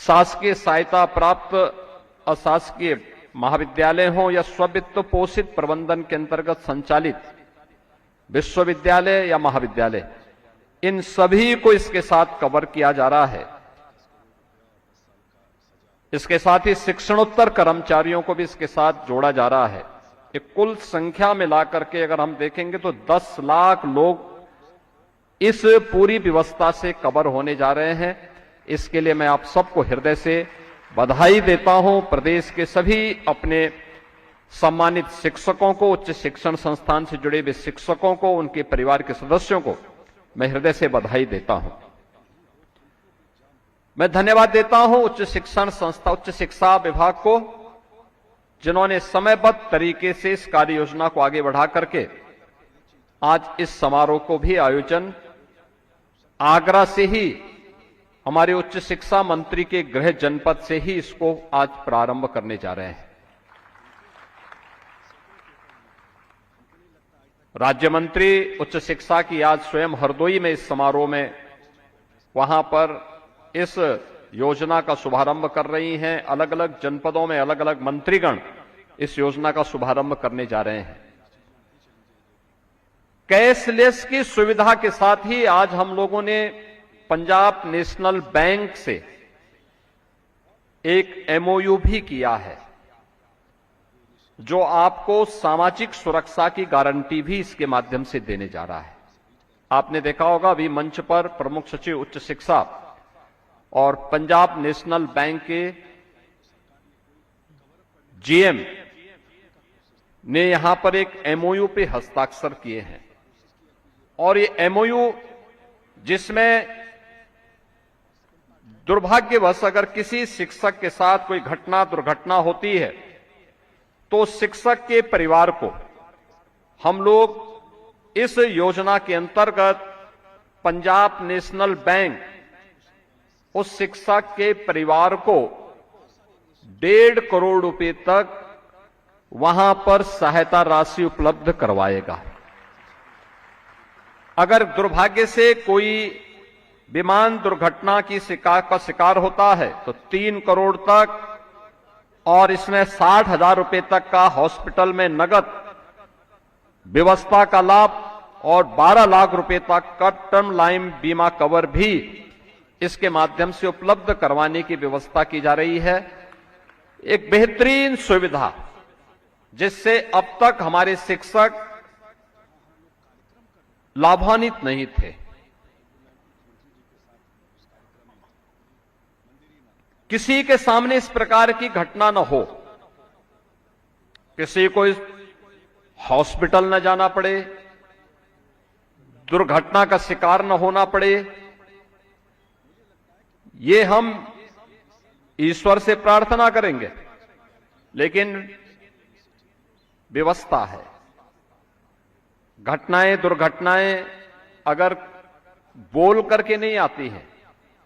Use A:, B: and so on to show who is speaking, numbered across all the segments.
A: शासकीय सहायता प्राप्त अशासकीय महाविद्यालय हो या स्ववित्त पोषित प्रबंधन के अंतर्गत संचालित विश्वविद्यालय या महाविद्यालय, इन सभी को इसके साथ कवर किया जा रहा है। इसके साथ ही शिक्षणोत्तर कर्मचारियों को भी इसके साथ जोड़ा जा रहा है। ये कुल संख्या मिलाकर के अगर हम देखेंगे तो 10 लाख लोग इस पूरी व्यवस्था से कवर होने जा रहे हैं। इसके लिए मैं आप सबको हृदय से बधाई देता हूं। प्रदेश के सभी अपने सम्मानित शिक्षकों को, उच्च शिक्षण संस्थान से जुड़े हुए शिक्षकों को, उनके परिवार के सदस्यों को मैं हृदय से बधाई देता हूं। मैं धन्यवाद देता हूं उच्च शिक्षण संस्था, उच्च शिक्षा विभाग को, जिन्होंने समयबद्ध तरीके से इस कार्य योजना को आगे बढ़ा करके आज इस समारोह को भी आयोजन आगरा से ही, हमारे उच्च शिक्षा मंत्री के गृह जनपद से ही इसको आज प्रारंभ करने जा रहे हैं। राज्य मंत्री उच्च शिक्षा की आज स्वयं हरदोई में इस समारोह में वहां पर इस योजना का शुभारंभ कर रही हैं। अलग अलग जनपदों में अलग अलग मंत्रीगण इस योजना का शुभारंभ करने जा रहे हैं। कैशलेस की सुविधा के साथ ही आज हम लोगों ने पंजाब नेशनल बैंक से एक एमओयू भी किया है, जो आपको सामाजिक सुरक्षा की गारंटी भी इसके माध्यम से देने जा रहा है। आपने देखा होगा अभी मंच पर प्रमुख सचिव उच्च शिक्षा और पंजाब नेशनल बैंक के जीएम ने यहां पर एक एमओयू पे हस्ताक्षर किए हैं, और ये एमओयू जिसमें दुर्भाग्यवश अगर किसी शिक्षक के साथ कोई घटना दुर्घटना होती है तो शिक्षक के परिवार को हम लोग इस योजना के अंतर्गत पंजाब नेशनल बैंक उस शिक्षक के परिवार को 1.5 करोड़ रुपए तक वहां पर सहायता राशि उपलब्ध करवाएगा। अगर दुर्भाग्य से कोई विमान दुर्घटना की शिकार होता है तो 3 करोड़ तक, और इसमें 60,000 रुपए तक का हॉस्पिटल में नगद व्यवस्था का लाभ और 12 लाख रुपए तक का टर्म लाइफ बीमा कवर भी इसके माध्यम से उपलब्ध करवाने की व्यवस्था की जा रही है। एक बेहतरीन सुविधा जिससे अब तक हमारे शिक्षक लाभान्वित नहीं थे। किसी के सामने इस प्रकार की घटना न हो, किसी को हॉस्पिटल न जाना पड़े, दुर्घटना का शिकार न होना पड़े, ये हम ईश्वर से प्रार्थना करेंगे, लेकिन व्यवस्था है। घटनाएं दुर्घटनाएं अगर बोल करके नहीं आती हैं,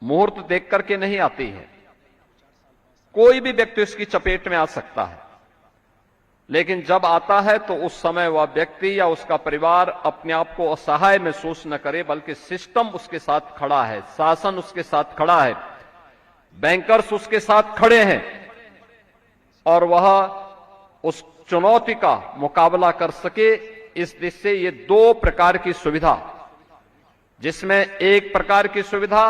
A: मुहूर्त देख करके नहीं आती हैं, कोई भी व्यक्ति इसकी चपेट में आ सकता है, लेकिन जब आता है तो उस समय वह व्यक्ति या उसका परिवार अपने आप को असहाय महसूस न करे, बल्कि सिस्टम उसके साथ खड़ा है, शासन उसके साथ खड़ा है, बैंकर्स उसके साथ खड़े हैं, और वह उस चुनौती का मुकाबला कर सके। इस दिशा से ये 2 प्रकार की सुविधा, जिसमें एक प्रकार की सुविधा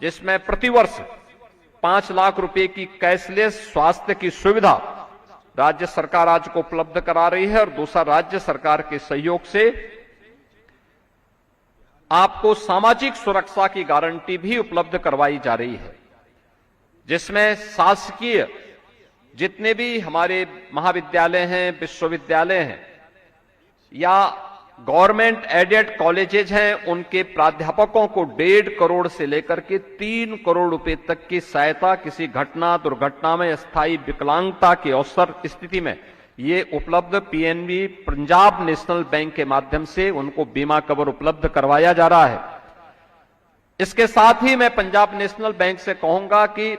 A: जिसमें प्रतिवर्ष 5 लाख रुपए की कैशलेस स्वास्थ्य की सुविधा राज्य सरकार आज को उपलब्ध करा रही है, और दूसरा राज्य सरकार के सहयोग से आपको सामाजिक सुरक्षा की गारंटी भी उपलब्ध करवाई जा रही है, जिसमें शासकीय जितने भी हमारे महाविद्यालय हैं, विश्वविद्यालय हैं या गवर्नमेंट एडेड कॉलेजेज हैं, उनके प्राध्यापकों को 1.5 करोड़ से लेकर के 3 करोड़ रुपए तक की सहायता किसी घटना दुर्घटना में स्थायी विकलांगता के अवसर स्थिति में ये उपलब्ध पीएनबी पंजाब नेशनल बैंक के माध्यम से उनको बीमा कवर उपलब्ध करवाया जा रहा है। इसके साथ ही मैं पंजाब नेशनल बैंक से कहूंगा कि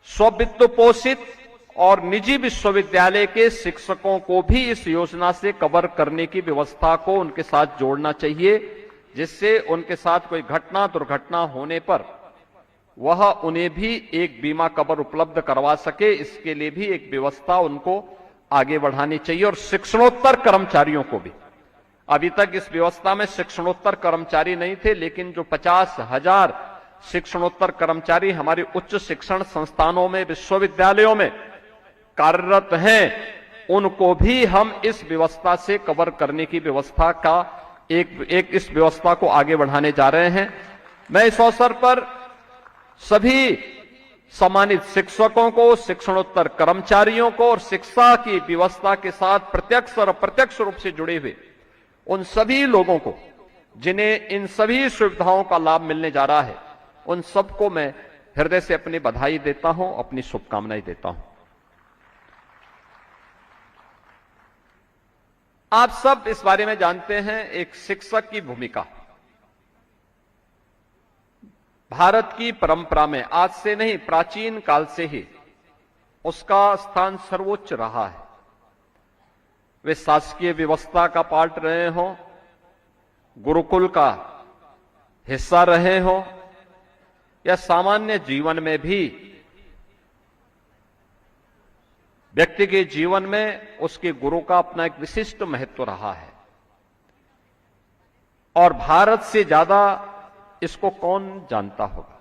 A: स्ववित्त पोषित और निजी विश्वविद्यालय के शिक्षकों को भी इस योजना से कवर करने की व्यवस्था को उनके साथ जोड़ना चाहिए, जिससे उनके साथ कोई घटना दुर्घटना होने पर वह उन्हें भी एक बीमा कवर उपलब्ध करवा सके, इसके लिए भी एक व्यवस्था उनको आगे बढ़ानी चाहिए। और शिक्षणोत्तर कर्मचारियों को भी, अभी तक इस व्यवस्था में शिक्षणोत्तर कर्मचारी नहीं थे, लेकिन जो 50,000 शिक्षणोत्तर कर्मचारी हमारे उच्च शिक्षण संस्थानों में, विश्वविद्यालयों में कार्यरत हैं, उनको भी हम इस व्यवस्था से कवर करने की व्यवस्था का एक इस व्यवस्था को आगे बढ़ाने जा रहे हैं। मैं इस अवसर पर सभी सम्मानित शिक्षकों को, शिक्षणोत्तर कर्मचारियों को और शिक्षा की व्यवस्था के साथ प्रत्यक्ष और अप्रत्यक्ष रूप से जुड़े हुए उन सभी लोगों को जिन्हें इन सभी सुविधाओं का लाभ मिलने जा रहा है, उन सबको मैं हृदय से अपनी बधाई देता हूं, अपनी शुभकामनाएं देता हूं। आप सब इस बारे में जानते हैं, एक शिक्षक की भूमिका भारत की परंपरा में आज से नहीं, प्राचीन काल से ही उसका स्थान सर्वोच्च रहा है। वे शासकीय व्यवस्था का पार्ट रहे हों, गुरुकुल का हिस्सा रहे हों, या सामान्य जीवन में भी व्यक्ति के जीवन में उसके गुरु का अपना एक विशिष्ट महत्व रहा है। और भारत से ज्यादा इसको कौन जानता होगा।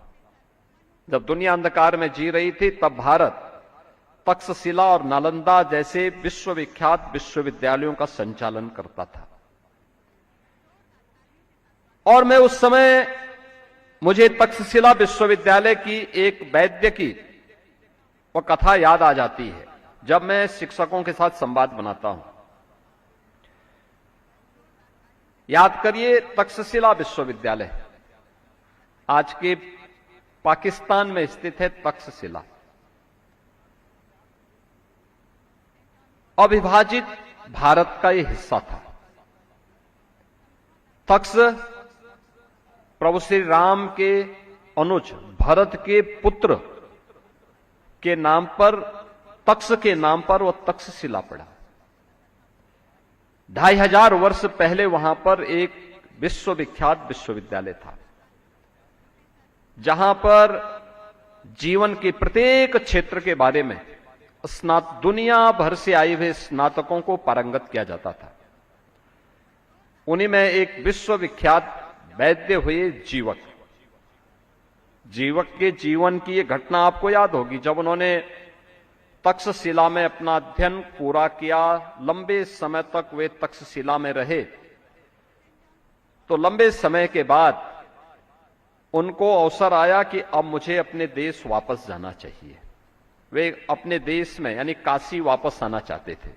A: जब दुनिया अंधकार में जी रही थी, तब भारत तक्षशिला और नालंदा जैसे विश्वविख्यात विश्वविद्यालयों का संचालन करता था। और मैं उस समय, मुझे तक्षशिला विश्वविद्यालय की एक वैद्य की वो कथा याद आ जाती है जब मैं शिक्षकों के साथ संवाद बनाता हूं। याद करिए, तक्षशिला विश्वविद्यालय आज के पाकिस्तान में स्थित है। तक्षशिला अविभाजित भारत का यह हिस्सा था। तक्ष प्रभु श्री राम के अनुज भरत के पुत्र के नाम पर, तक्ष के नाम पर वह तक्षशिला पड़ा। 2500 वर्ष पहले वहां पर एक विश्वविख्यात विश्वविद्यालय था, जहां पर जीवन के प्रत्येक क्षेत्र के बारे में दुनिया भर से आए हुए स्नातकों को पारंगत किया जाता था। उन्हीं में एक विश्वविख्यात वैद्य हुए जीवक। जीवक के जीवन की यह घटना आपको याद होगी। जब उन्होंने तक्षशिला में अपना अध्ययन पूरा किया, लंबे समय तक वे तक्षशिला में रहे, तो लंबे समय के बाद उनको अवसर आया कि अब मुझे अपने देश वापस जाना चाहिए। वे अपने देश में यानी काशी वापस आना चाहते थे।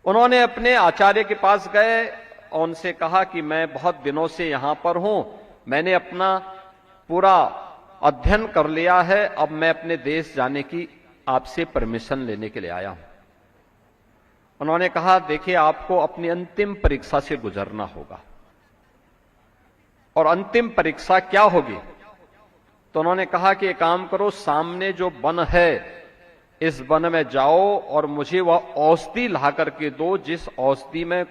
A: उन्होंने अपने आचार्य के पास गए और उनसे कहा कि मैं बहुत दिनों से यहां पर हूं, मैंने अपना पूरा अध्ययन कर लिया है, अब मैं अपने देश जाने की आपसे परमिशन लेने के लिए आया हूं। उन्होंने कहा, देखिए आपको अपनी अंतिम परीक्षा से गुजरना होगा। और अंतिम परीक्षा क्या होगी? तो उन्होंने कहा कि एक काम करो, सामने जो वन है इस वन में जाओ और मुझे वह औषधि ला करके दो, जिस औषधि में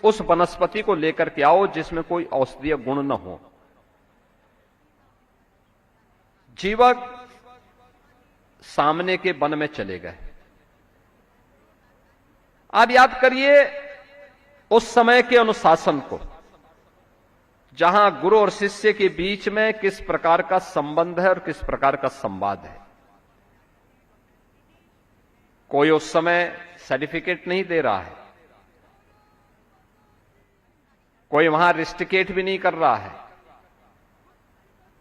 A: उस वनस्पति को लेकर के आओ जिसमें कोई औषधीय गुण न हो। जीवक सामने के वन में चले गए। आप याद करिए उस समय के अनुशासन को, जहां गुरु और शिष्य के बीच में किस प्रकार का संबंध है और किस प्रकार का संवाद है। कोई उस समय सर्टिफिकेट नहीं दे रहा है, कोई वहां रिस्टिकेट भी नहीं कर रहा है,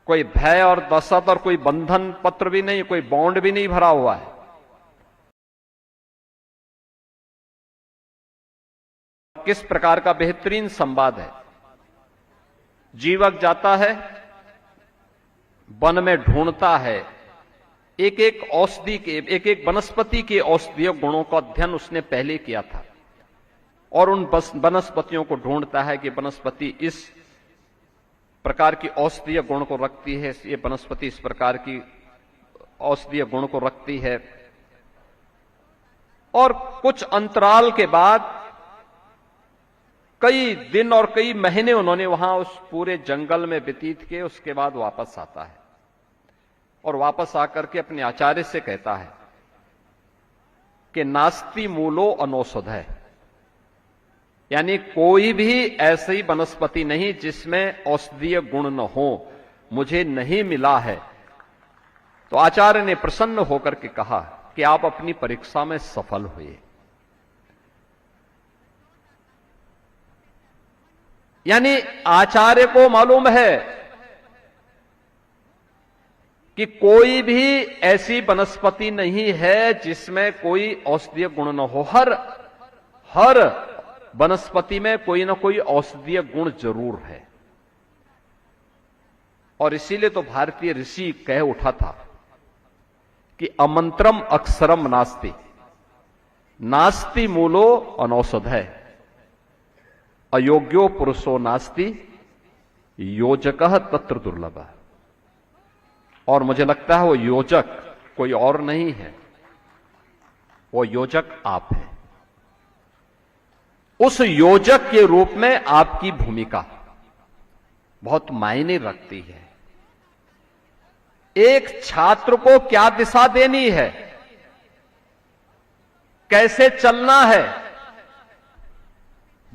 A: कोई भय और दशत और कोई बंधन पत्र भी नहीं, कोई बॉन्ड भी नहीं भरा हुआ है। किस प्रकार का बेहतरीन संवाद है। जीवक जाता है, वन में ढूंढता है, एक एक औषधि के, एक एक वनस्पति के औषधीय गुणों का अध्ययन उसने पहले किया था, और उन वनस्पतियों को ढूंढता है कि वनस्पति इस प्रकार की औषधीय गुण को रखती है, ये वनस्पति इस प्रकार की औषधीय गुण को रखती है। और कुछ अंतराल के बाद कई दिन और कई महीने उन्होंने वहां उस पूरे जंगल में व्यतीत किए। उसके बाद वापस आता है और वापस आकर के अपने आचार्य से कहता है कि नास्ति मूलो अनौषधय, यानी कोई भी ऐसी वनस्पति नहीं जिसमें औषधीय गुण न हो, मुझे नहीं मिला है। तो आचार्य ने प्रसन्न होकर के कहा कि आप अपनी परीक्षा में सफल हुए। यानी आचार्य को मालूम है कि कोई भी ऐसी वनस्पति नहीं है जिसमें कोई औषधीय गुण न हो। हर वनस्पति में कोई ना कोई औषधीय गुण जरूर है। और इसीलिए तो भारतीय ऋषि कह उठा था कि अमंत्रम अक्षरम नास्ति, नास्ति मूलो अनौषधय, अयोग्यो पुरुषो नास्ति, योजकः तत्र दुर्लभ। और मुझे लगता है वो योजक कोई और नहीं है, वो योजक आप हैं। उस योजक के रूप में आपकी भूमिका बहुत मायने रखती है। एक छात्र को क्या दिशा देनी है, कैसे चलना है,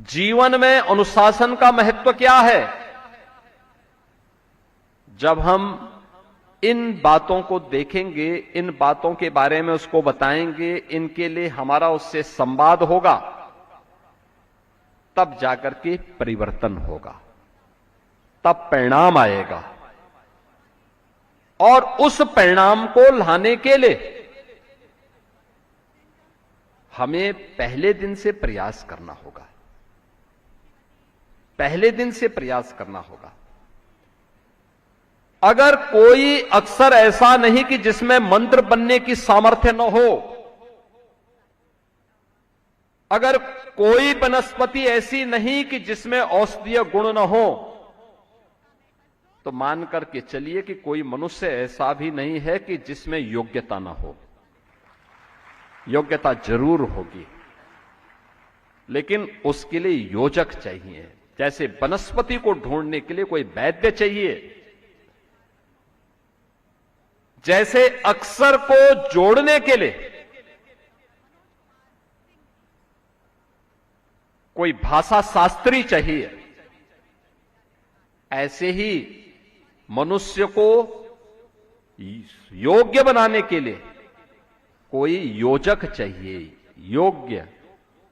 A: जीवन में अनुशासन का महत्व क्या है, जब हम इन बातों को देखेंगे, इन बातों के बारे में उसको बताएंगे, इनके लिए हमारा उससे संवाद होगा, तब जाकर के परिवर्तन होगा, तब परिणाम आएगा। और उस परिणाम को लाने के लिए हमें पहले दिन से प्रयास करना होगा, पहले दिन से प्रयास करना होगा। अगर कोई अक्षर ऐसा नहीं कि जिसमें मंत्र बनने की सामर्थ्य न हो, अगर कोई वनस्पति ऐसी नहीं कि जिसमें औषधीय गुण न हो, तो मान करके चलिए कि कोई मनुष्य ऐसा भी नहीं है कि जिसमें योग्यता न हो। योग्यता जरूर होगी, लेकिन उसके लिए योजक चाहिए। जैसे वनस्पति को ढूंढने के लिए कोई वैद्य चाहिए, जैसे अक्षर को जोड़ने के लिए कोई भाषा शास्त्री चाहिए, ऐसे ही मनुष्य को योग्य बनाने के लिए कोई योजक चाहिए, योग्य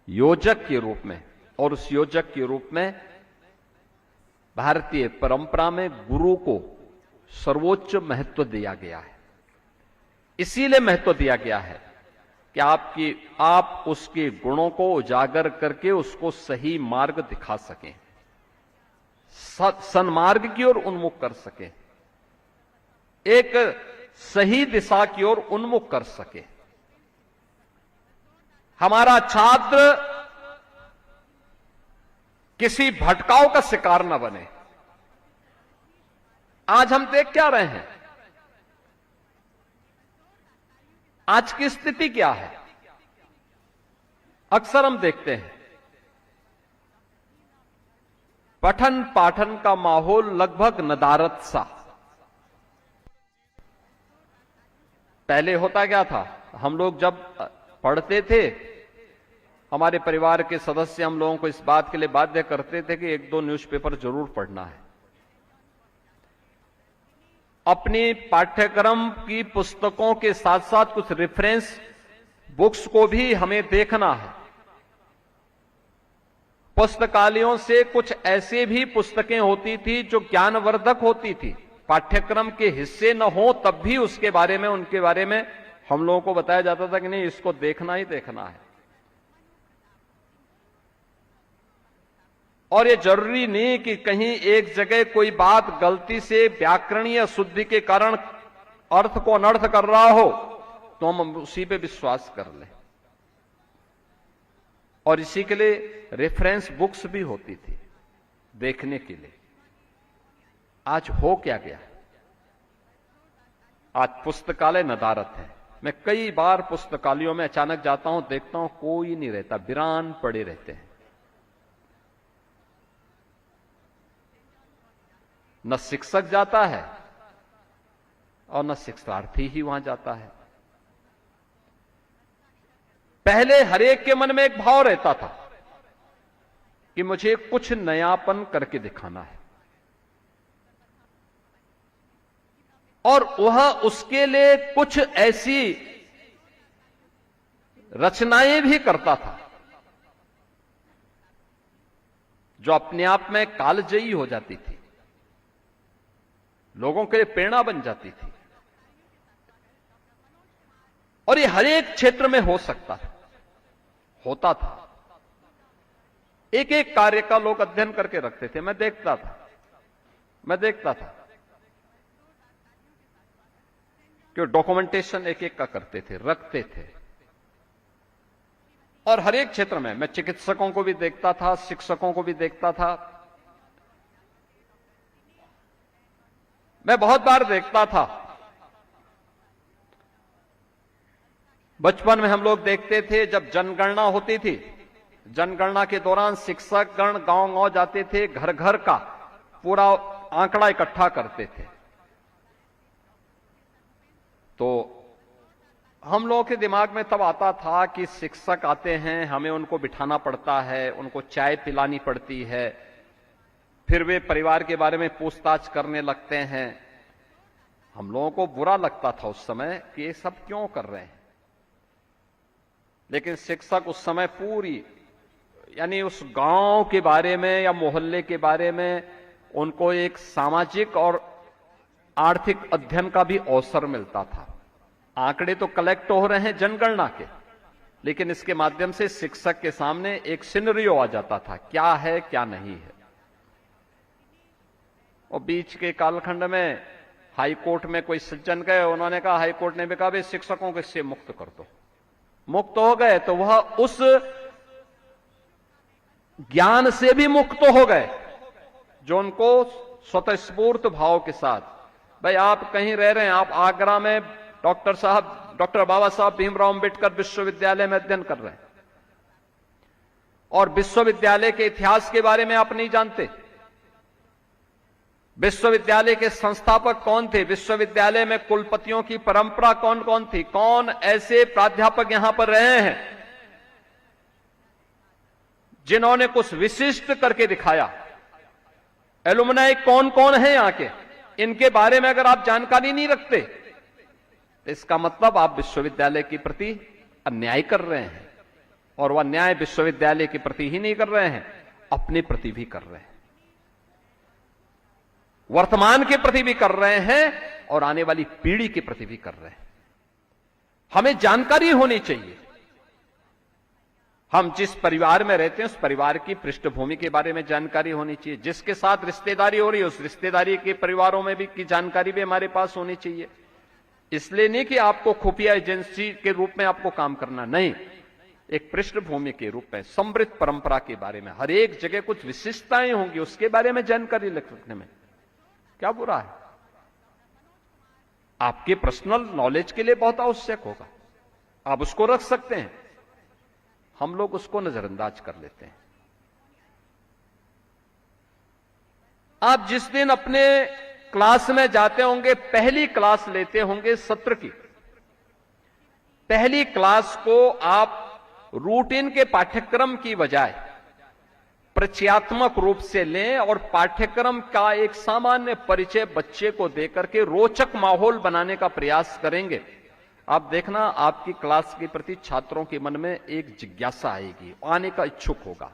A: योजक के रूप में। और उस योजक के रूप में भारतीय परंपरा में गुरु को सर्वोच्च महत्व दिया गया है। इसीलिए महत्व दिया गया है कि आप उसके गुणों को उजागर करके उसको सही मार्ग दिखा सकें, सन्मार्ग की ओर उन्मुख कर सकें, एक सही दिशा की ओर उन्मुख कर सके। हमारा छात्र किसी भटकाव का शिकार न बने। आज हम देख क्या रहे हैं, आज की स्थिति क्या है? अक्सर हम देखते हैं पठन पाठन का माहौल लगभग नदारत सा। पहले होता क्या था, हम लोग जब पढ़ते थे, हमारे परिवार के सदस्य हम लोगों को इस बात के लिए बाध्य करते थे कि 1-2 न्यूज़पेपर जरूर पढ़ना है। अपनी पाठ्यक्रम की पुस्तकों के साथ साथ कुछ रेफरेंस बुक्स को भी हमें देखना है। पुस्तकालयों से कुछ ऐसे भी पुस्तकें होती थी जो ज्ञानवर्धक होती थी, पाठ्यक्रम के हिस्से न हो तब भी उसके बारे में, उनके बारे में हम लोगों को बताया जाता था कि नहीं, इसको देखना ही देखना है। और ये जरूरी नहीं कि कहीं एक जगह कोई बात गलती से व्याकरणीय अशुद्धि के कारण अर्थ को अनर्थ कर रहा हो तो हम उसी पे विश्वास कर लें। और इसी के लिए रेफरेंस बुक्स भी होती थी देखने के लिए। आज हो क्या गया? आज पुस्तकालय नदारत है। मैं कई बार पुस्तकालयों में अचानक जाता हूं, देखता हूं कोई नहीं रहता, वीरान पड़े रहते हैं। न शिक्षक जाता है और न शिक्षार्थी ही वहां जाता है। पहले हरेक के मन में एक भाव रहता था कि मुझे कुछ नयापन करके दिखाना है, और वह उसके लिए कुछ ऐसी रचनाएं भी करता था जो अपने आप में कालजयी हो जाती थी, लोगों के लिए प्रेरणा बन जाती थी। और ये हर एक क्षेत्र में हो सकता था, होता था। एक एक कार्य का लोग अध्ययन करके रखते थे। मैं देखता था कि डॉक्यूमेंटेशन एक एक का करते थे, रखते थे। और हर एक क्षेत्र में मैं चिकित्सकों को भी देखता था, शिक्षकों को भी देखता था। मैं बहुत बार देखता था, बचपन में हम लोग देखते थे जब जनगणना होती थी, जनगणना के दौरान शिक्षक गण गांव-गांव जाते थे, घर घर का पूरा आंकड़ा इकट्ठा करते थे। तो हम लोगों के दिमाग में तब आता था कि शिक्षक आते हैं, हमें उनको बिठाना पड़ता है, उनको चाय पिलानी पड़ती है, फिर वे परिवार के बारे में पूछताछ करने लगते हैं। हम लोगों को बुरा लगता था उस समय कि ये सब क्यों कर रहे हैं। लेकिन शिक्षक उस समय पूरी, यानी उस गांव के बारे में या मोहल्ले के बारे में उनको एक सामाजिक और आर्थिक अध्ययन का भी अवसर मिलता था। आंकड़े तो कलेक्ट हो रहे हैं जनगणना के, लेकिन इसके माध्यम से शिक्षक के सामने एक सिनेरियो आ जाता था, क्या है क्या नहीं है। और बीच के कालखंड में हाई कोर्ट में कोई सज्जन गए, उन्होंने कहा, हाई कोर्ट ने भी कहा, भाई शिक्षकों को इससे मुक्त कर दो। मुक्त हो गए तो वह उस ज्ञान से भी मुक्त हो गए जो उनको स्वतःस्फूर्त भाव के साथ, भाई आप कहीं रह रहे हैं, आप आगरा में डॉक्टर बाबा साहब भीमराव अंबेडकर विश्वविद्यालय में अध्ययन कर रहे हैं और विश्वविद्यालय के इतिहास के बारे में आप नहीं जानते। विश्वविद्यालय के संस्थापक कौन थे, विश्वविद्यालय में कुलपतियों की परंपरा कौन कौन थी, कौन ऐसे प्राध्यापक यहां पर रहे हैं जिन्होंने कुछ विशिष्ट करके दिखाया, एलुमनाई कौन कौन है यहां के, इनके बारे में अगर आप जानकारी नहीं रखते तो इसका मतलब आप विश्वविद्यालय के प्रति अन्याय कर रहे हैं। और वह अन्याय विश्वविद्यालय के प्रति ही नहीं कर रहे हैं, अपने प्रति भी कर रहे हैं, वर्तमान के प्रति भी कर रहे हैं और आने वाली पीढ़ी के प्रति भी कर रहे हैं। हमें जानकारी होनी चाहिए। हम जिस परिवार में रहते हैं उस परिवार की पृष्ठभूमि के बारे में जानकारी होनी चाहिए। जिसके साथ रिश्तेदारी हो रही है उस रिश्तेदारी के परिवारों में भी की जानकारी भी हमारे पास होनी चाहिए। इसलिए नहीं कि आपको खुफिया एजेंसी के रूप में आपको काम करना, नहीं, एक पृष्ठभूमि के रूप में समृद्ध परंपरा के बारे में हर एक जगह कुछ विशिष्टताएं होंगी, उसके बारे में जानकारी रखने में क्या बुरा है। आपके पर्सनल नॉलेज के लिए बहुत आवश्यक होगा, आप उसको रख सकते हैं। हम लोग उसको नजरअंदाज कर लेते हैं। आप जिस दिन अपने क्लास में जाते होंगे, पहली क्लास लेते होंगे सत्र की, पहली क्लास को आप रूटीन के पाठ्यक्रम की बजाय परिचयात्मक रूप से लें और पाठ्यक्रम का एक सामान्य परिचय बच्चे को देकर के रोचक माहौल बनाने का प्रयास करेंगे। आप देखना, आपकी क्लास के प्रति छात्रों के मन में एक जिज्ञासा आएगी, आने का इच्छुक होगा।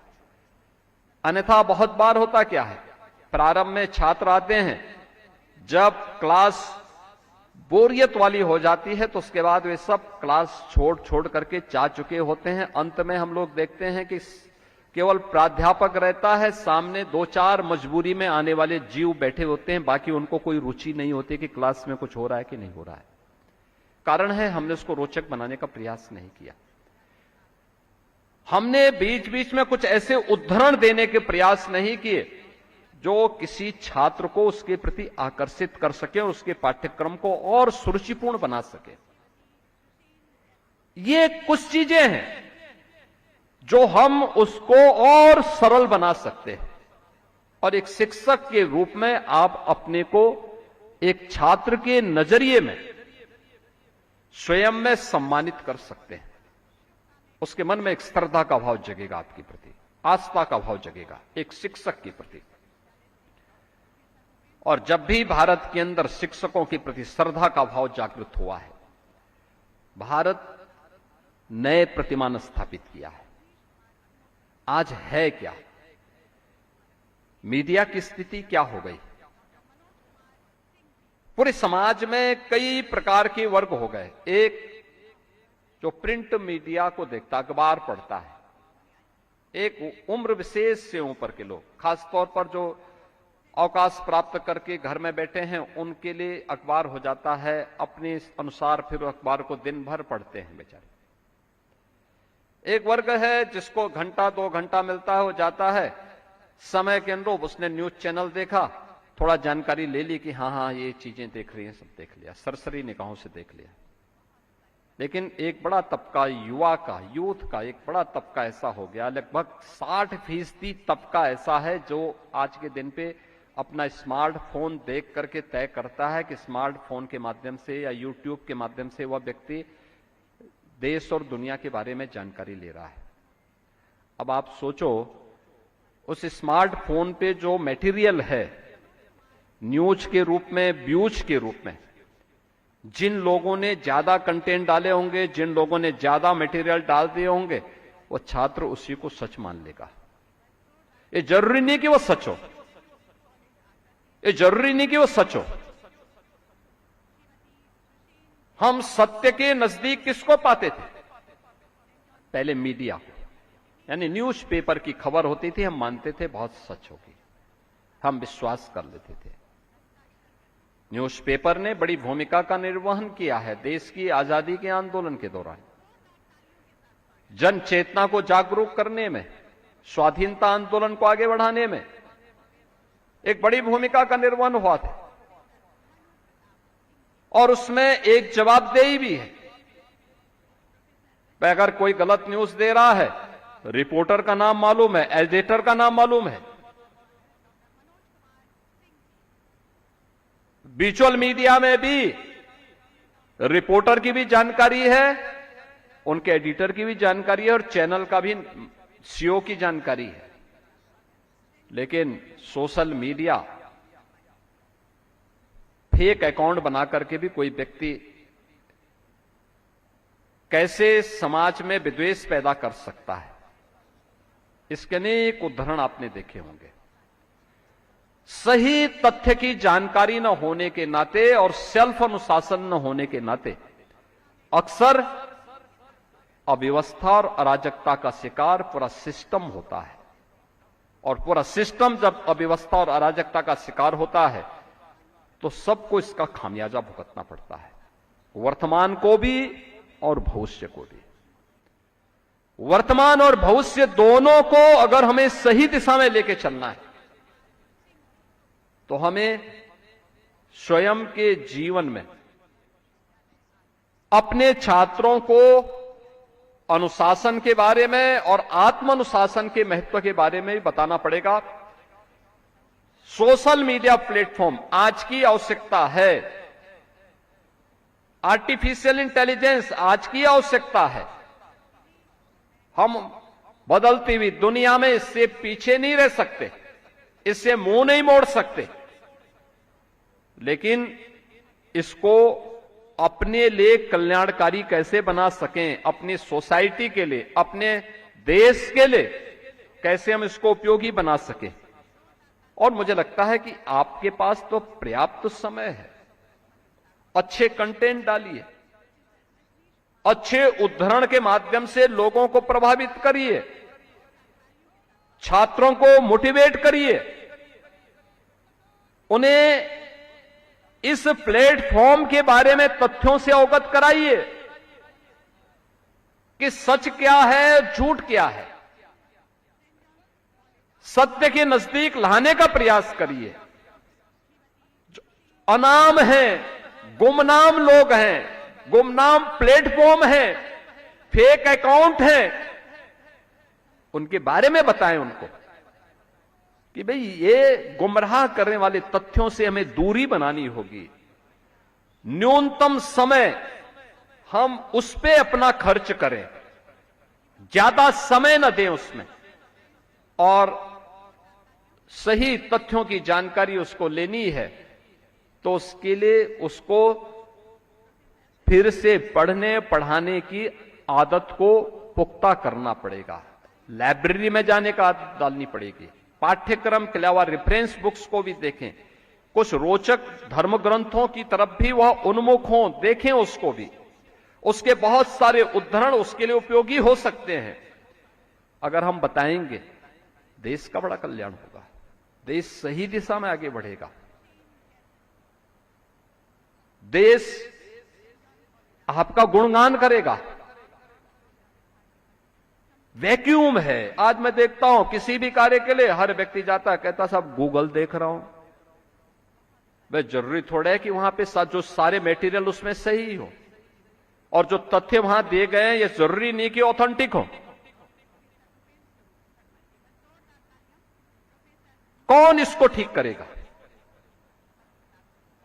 A: अन्यथा बहुत बार होता क्या है, प्रारंभ में छात्र आते हैं, जब क्लास बोरियत वाली हो जाती है तो उसके बाद वे सब क्लास छोड़ करके जा चुके होते हैं। अंत में हम लोग देखते हैं कि केवल प्राध्यापक रहता है, सामने दो चार मजबूरी में आने वाले जीव बैठे होते हैं, बाकी उनको कोई रुचि नहीं होती कि क्लास में कुछ हो रहा है कि नहीं हो रहा है। कारण है हमने उसको रोचक बनाने का प्रयास नहीं किया। हमने बीच बीच में कुछ ऐसे उद्धरण देने के प्रयास नहीं किए जो किसी छात्र को उसके प्रति आकर्षित कर सके और उसके पाठ्यक्रम को और सुरुचिपूर्ण बना सके। ये कुछ चीजें हैं जो हम उसको और सरल बना सकते हैं। और एक शिक्षक के रूप में आप अपने को एक छात्र के नजरिए में स्वयं में सम्मानित कर सकते हैं। उसके मन में एक श्रद्धा का भाव जगेगा, आपके प्रति आस्था का भाव जगेगा एक शिक्षक के प्रति। और जब भी भारत के अंदर शिक्षकों के प्रति श्रद्धा का भाव जागृत हुआ है, भारत नए प्रतिमान स्थापित किया है। आज है क्या? मीडिया की स्थिति क्या हो गई? पूरे समाज में कई प्रकार के वर्ग हो गए। एक जो प्रिंट मीडिया को देखता, अखबार पढ़ता है, एक उम्र विशेष से ऊपर के लोग, खासतौर पर जो अवकाश प्राप्त करके घर में बैठे हैं, उनके लिए अखबार हो जाता है अपने अनुसार, फिर अखबार को दिन भर पढ़ते हैं बेचारे। एक वर्ग है जिसको घंटा 2 घंटा मिलता है, वो जाता है समय के अनुरूप, उसने न्यूज चैनल देखा, थोड़ा जानकारी ले ली कि हाँ ये चीजें देख रही हैं, सब देख लिया, सरसरी निगाहों से देख लिया। लेकिन एक बड़ा तबका युवा का, यूथ का एक बड़ा तबका ऐसा हो गया, लगभग 60% तबका ऐसा है जो आज के दिन पे अपना स्मार्टफोन देख करके तय करता है कि स्मार्टफोन के माध्यम से या यूट्यूब के माध्यम से वह व्यक्ति देश और दुनिया के बारे में जानकारी ले रहा है। अब आप सोचो, उस स्मार्टफोन पे जो मटेरियल है न्यूज के रूप में, व्यूज के रूप में, जिन लोगों ने ज्यादा कंटेंट डाले होंगे, जिन लोगों ने ज्यादा मटेरियल डाल दिए होंगे, वो छात्र उसी को सच मान लेगा। ये जरूरी नहीं कि वो सच हो, ये जरूरी नहीं कि वो सच हो। हम सत्य के नजदीक किसको पाते थे? पहले मीडिया को, यानी न्यूज़पेपर की खबर होती थी, हम मानते थे बहुत सच होगी, हम विश्वास कर लेते थे। न्यूज़पेपर ने बड़ी भूमिका का निर्वहन किया है देश की आजादी के आंदोलन के दौरान, जन चेतना को जागरूक करने में, स्वाधीनता आंदोलन को आगे बढ़ाने में एक बड़ी भूमिका का निर्वहन हुआ था। और उसमें एक जवाबदेही भी है। अगर कोई गलत न्यूज दे रहा है, रिपोर्टर का नाम मालूम है, एडिटर का नाम मालूम है, विजुअल मीडिया में भी रिपोर्टर की भी जानकारी है, उनके एडिटर की भी जानकारी है और चैनल का भी सीईओ की जानकारी है। लेकिन सोशल मीडिया, फेक अकाउंट बना करके भी कोई व्यक्ति कैसे समाज में विद्वेष पैदा कर सकता है, इसके अनेक उदाहरण आपने देखे होंगे। सही तथ्य की जानकारी न होने के नाते और सेल्फ अनुशासन न होने के नाते अक्सर अव्यवस्था और अराजकता का शिकार पूरा सिस्टम होता है। और पूरा सिस्टम जब अव्यवस्था और अराजकता का शिकार होता है तो सबको इसका खामियाजा भुगतना पड़ता है, वर्तमान को भी और भविष्य को भी। वर्तमान और भविष्य दोनों को अगर हमें सही दिशा में लेके चलना है तो हमें स्वयं के जीवन में अपने छात्रों को अनुशासन के बारे में और आत्म अनुशासन के महत्व के बारे में भी बताना पड़ेगा। सोशल मीडिया प्लेटफॉर्म आज की आवश्यकता है, आर्टिफिशियल इंटेलिजेंस आज की आवश्यकता है। हम बदलती हुई दुनिया में इससे पीछे नहीं रह सकते, इससे मुंह नहीं मोड़ सकते, लेकिन इसको अपने लिए कल्याणकारी कैसे बना सकें, अपनी सोसाइटी के लिए, अपने देश के लिए कैसे हम इसको उपयोगी बना सकें। और मुझे लगता है कि आपके पास तो पर्याप्त समय है, अच्छे कंटेंट डालिए, अच्छे उद्धरण के माध्यम से लोगों को प्रभावित करिए, छात्रों को मोटिवेट करिए, उन्हें इस प्लेटफॉर्म के बारे में तथ्यों से अवगत कराइए कि सच क्या है, झूठ क्या है। सत्य के नजदीक लाने का प्रयास करिए। जो अनाम हैं, गुमनाम लोग हैं, गुमनाम प्लेटफॉर्म है, फेक अकाउंट है, उनके बारे में बताएं उनको, कि भाई ये गुमराह करने वाले तथ्यों से हमें दूरी बनानी होगी। न्यूनतम समय हम उस पे अपना खर्च करें, ज्यादा समय न दें उसमें, और सही तथ्यों की जानकारी उसको लेनी है तो उसके लिए उसको फिर से पढ़ने पढ़ाने की आदत को पुख्ता करना पड़ेगा। लाइब्रेरी में जाने का आदत डालनी पड़ेगी। पाठ्यक्रम के अलावा रेफरेंस बुक्स को भी देखें, कुछ रोचक धर्म ग्रंथों की तरफ भी वह उन्मुख हों, देखें उसको भी। उसके बहुत सारे उद्धरण उसके लिए उपयोगी हो सकते हैं। अगर हम बताएंगे, देश का बड़ा कल्याण होगा, देश सही दिशा में आगे बढ़ेगा। देश आपका गुणगान करेगा। वैक्यूम है। आज मैं देखता हूं किसी भी कार्य के लिए हर व्यक्ति जाता है, कहता साहब गूगल देख रहा हूं। वह जरूरी थोड़ा है कि वहां पे जो सारे मटेरियल उसमें सही हो, और जो तथ्य वहां दिए गए हैं ये जरूरी नहीं कि ऑथेंटिक हो। कौन इसको ठीक करेगा?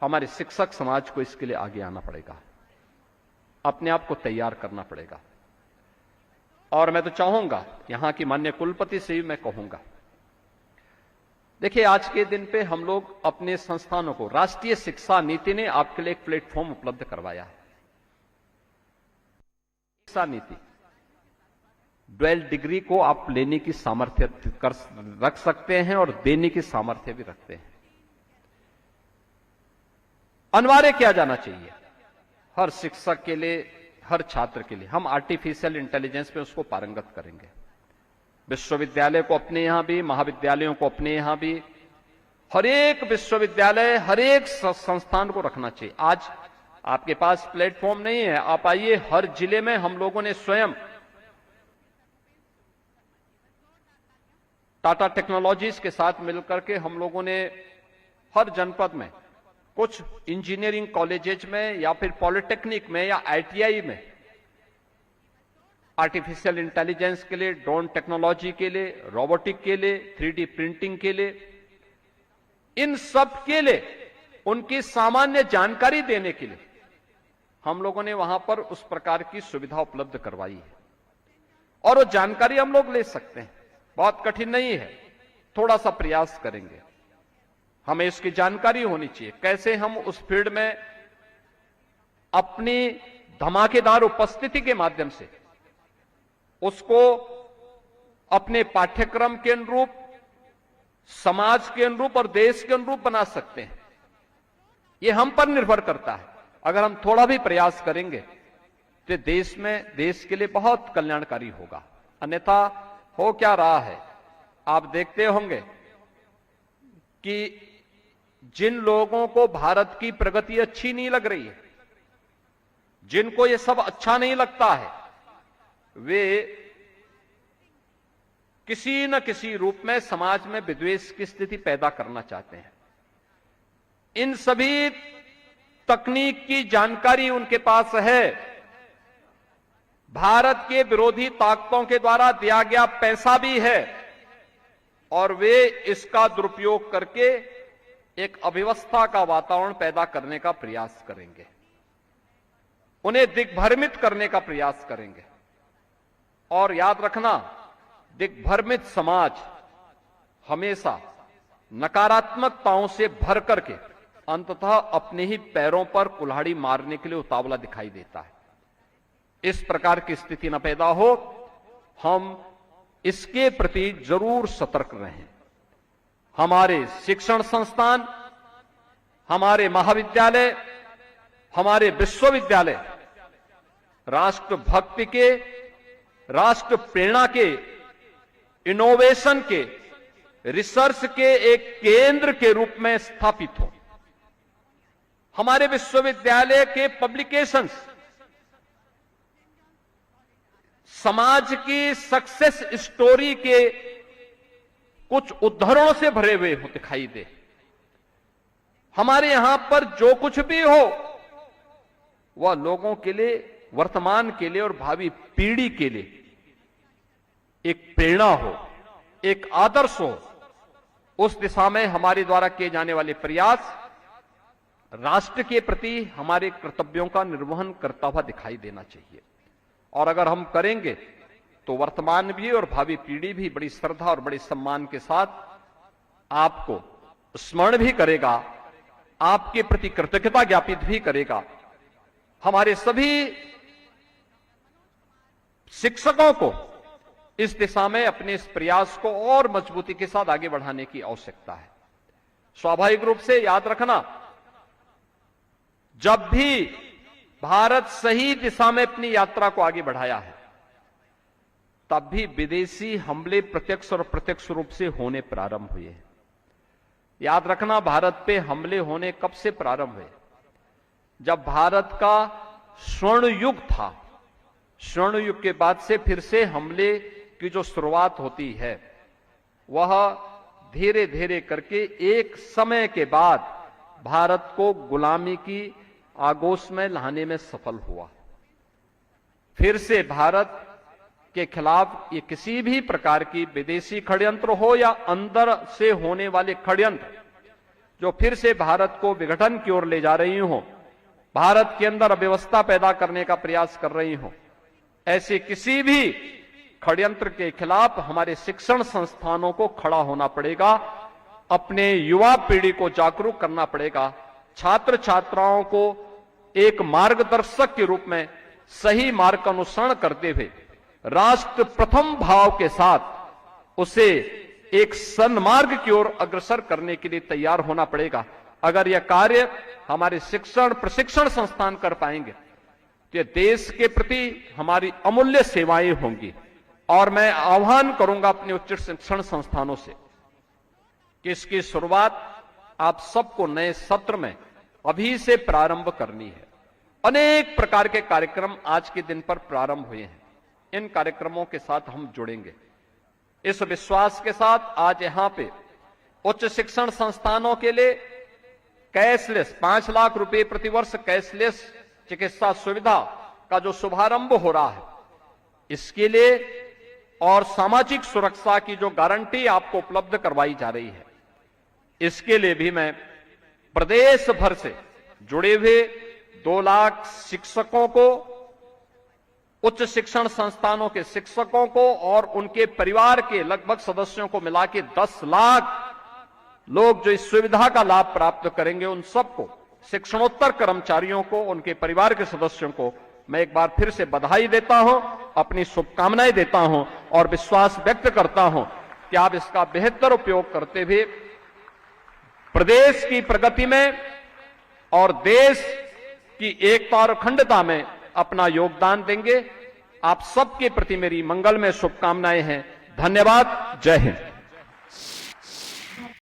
A: हमारे शिक्षक समाज को इसके लिए आगे आना पड़ेगा, अपने आप को तैयार करना पड़ेगा। और मैं तो चाहूंगा, यहां की माननीय कुलपति से भी मैं कहूंगा, देखिए आज के दिन पे हम लोग अपने संस्थानों को, राष्ट्रीय शिक्षा नीति ने आपके लिए एक प्लेटफॉर्म उपलब्ध करवाया है। शिक्षा नीति, ड्वेल डिग्री को आप लेने की सामर्थ्य रख सकते हैं और देने की सामर्थ्य भी रखते हैं। अनिवार्य किया जाना चाहिए हर शिक्षक के लिए, हर छात्र के लिए। हम आर्टिफिशियल इंटेलिजेंस पे उसको पारंगत करेंगे। विश्वविद्यालय को अपने यहां भी, महाविद्यालयों को अपने यहां भी, हर एक विश्वविद्यालय, हर एक संस्थान को रखना चाहिए। आज आपके पास प्लेटफॉर्म नहीं है, आप आइए, हर जिले में हम लोगों ने स्वयं टाटा टेक्नोलॉजीज के साथ मिलकर के हम लोगों ने हर जनपद में, कुछ इंजीनियरिंग कॉलेजेज में या फिर पॉलिटेक्निक में या आईटीआई में आर्टिफिशियल इंटेलिजेंस के लिए, ड्रोन टेक्नोलॉजी के लिए, रोबोटिक के लिए, 3D प्रिंटिंग के लिए, इन सब के लिए उनकी सामान्य जानकारी देने के लिए हम लोगों ने वहां पर उस प्रकार की सुविधा उपलब्ध करवाई है। और वो जानकारी हम लोग ले सकते हैं, बहुत कठिन नहीं है, थोड़ा सा प्रयास करेंगे। हमें इसकी जानकारी होनी चाहिए, कैसे हम उस फील्ड में अपनी धमाकेदार उपस्थिति के माध्यम से उसको अपने पाठ्यक्रम के अनुरूप, समाज के अनुरूप और देश के अनुरूप बना सकते हैं। यह हम पर निर्भर करता है। अगर हम थोड़ा भी प्रयास करेंगे तो देश के लिए बहुत कल्याणकारी होगा। अन्यथा हो क्या रहा है, आप देखते होंगे कि जिन लोगों को भारत की प्रगति अच्छी नहीं लग रही है, जिनको ये सब अच्छा नहीं लगता है, वे किसी न किसी रूप में समाज में विद्वेष की स्थिति पैदा करना चाहते हैं। इन सभी तकनीक की जानकारी उनके पास है। भारत के विरोधी ताकतों के द्वारा दिया गया पैसा भी है और वे इसका दुरुपयोग करके एक अव्यवस्था का वातावरण पैदा करने का प्रयास करेंगे, उन्हें दिग्भ्रमित करने का प्रयास करेंगे। और याद रखना, दिग्भ्रमित समाज हमेशा नकारात्मकताओं से भर करके अंततः अपने ही पैरों पर कुल्हाड़ी मारने के लिए उतावला दिखाई देता है। इस प्रकार की स्थिति न पैदा हो, हम इसके प्रति जरूर सतर्क रहें। हमारे शिक्षण संस्थान, हमारे महाविद्यालय, हमारे विश्वविद्यालय राष्ट्रभक्ति के, राष्ट्र प्रेरणा के, इनोवेशन के, रिसर्च के एक केंद्र के रूप में स्थापित हो। हमारे विश्वविद्यालय के पब्लिकेशंस समाज की सक्सेस स्टोरी के कुछ उद्धरणों से भरे हुए हो दिखाई दे। हमारे यहां पर जो कुछ भी हो वह लोगों के लिए, वर्तमान के लिए और भावी पीढ़ी के लिए एक प्रेरणा हो, एक आदर्श हो। उस दिशा में हमारे द्वारा किए जाने वाले प्रयास राष्ट्र के प्रति हमारे कर्तव्यों का निर्वहन करता हुआ दिखाई देना चाहिए। और अगर हम करेंगे तो वर्तमान भी और भावी पीढ़ी भी बड़ी श्रद्धा और बड़े सम्मान के साथ आपको स्मरण भी करेगा, आपके प्रति कृतज्ञता ज्ञापित भी करेगा। हमारे सभी शिक्षकों को इस दिशा में अपने इस प्रयास को और मजबूती के साथ आगे बढ़ाने की आवश्यकता है। स्वाभाविक रूप से याद रखना, जब भी भारत सही दिशा में अपनी यात्रा को आगे बढ़ाया है, तब भी विदेशी हमले प्रत्यक्ष और अप्रत्यक्ष रूप से होने प्रारंभ हुए हैं। याद रखना, भारत पे हमले होने कब से प्रारंभ हुए? जब भारत का स्वर्ण युग था। स्वर्ण युग के बाद से फिर से हमले की जो शुरुआत होती है, वह धीरे धीरे करके एक समय के बाद भारत को गुलामी की आगोश में लाने में सफल हुआ। फिर से भारत के खिलाफ ये किसी भी प्रकार की विदेशी षड्यंत्र हो या अंदर से होने वाले षड्यंत्र जो फिर से भारत को विघटन की ओर ले जा रही हो, भारत के अंदर अव्यवस्था पैदा करने का प्रयास कर रही हो, ऐसे किसी भी षड्यंत्र के खिलाफ हमारे शिक्षण संस्थानों को खड़ा होना पड़ेगा। अपने युवा पीढ़ी को जागरूक करना पड़ेगा। छात्र छात्राओं को एक मार्गदर्शक के रूप में सही मार्ग का अनुसरण करते हुए राष्ट्र प्रथम भाव के साथ उसे एक सन्मार्ग की ओर अग्रसर करने के लिए तैयार होना पड़ेगा। अगर यह कार्य हमारे शिक्षण प्रशिक्षण संस्थान कर पाएंगे तो देश के प्रति हमारी अमूल्य सेवाएं होंगी। और मैं आह्वान करूंगा अपने उच्च शिक्षण संस्थानों से कि इसकी शुरुआत आप सबको नए सत्र में अभी से प्रारंभ करनी है। अनेक प्रकार के कार्यक्रम आज के दिन पर प्रारंभ हुए हैं। इन कार्यक्रमों के साथ हम जुड़ेंगे। इस विश्वास के साथ आज यहां पे उच्च शिक्षण संस्थानों के लिए कैशलेस 5 लाख रुपए प्रतिवर्ष कैशलेस चिकित्सा सुविधा का जो शुभारंभ हो रहा है, इसके लिए और सामाजिक सुरक्षा की जो गारंटी आपको उपलब्ध करवाई जा रही है, इसके लिए भी मैं प्रदेश भर से जुड़े हुए 2 लाख शिक्षकों को, उच्च शिक्षण संस्थानों के शिक्षकों को और उनके परिवार के लगभग सदस्यों को मिला के 10 लाख लोग जो इस सुविधा का लाभ प्राप्त करेंगे, उन सबको, शिक्षणोत्तर कर्मचारियों को, उनके परिवार के सदस्यों को मैं एक बार फिर से बधाई देता हूं, अपनी शुभकामनाएं देता हूं और विश्वास व्यक्त करता हूं कि आप इसका बेहतर उपयोग करते हुए प्रदेश की प्रगति में और देश की एकता और अखंडता में अपना योगदान देंगे। आप सबके प्रति मेरी मंगलमय शुभकामनाएं हैं। धन्यवाद। जय हिंद।